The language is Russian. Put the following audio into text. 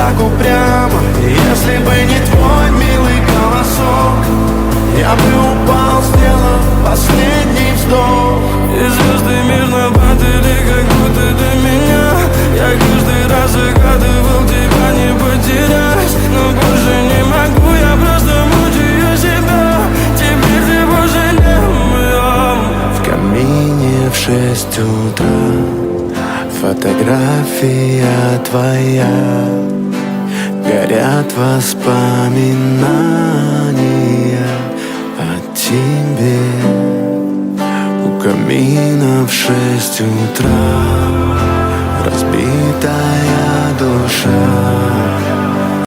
так упрямо. Если бы не твой милый голосок, я бы упал, сделав последний вздох. И звезды мирно падали, как будто до меня. Я каждый раз загадывал тебя не потерять, но больше не могу, я просто мучаю себя. Теперь ты больше не моя. В камине в 6 утра фотография твоя, горят воспоминания о тебе. У камина в 6 утра разбитая душа.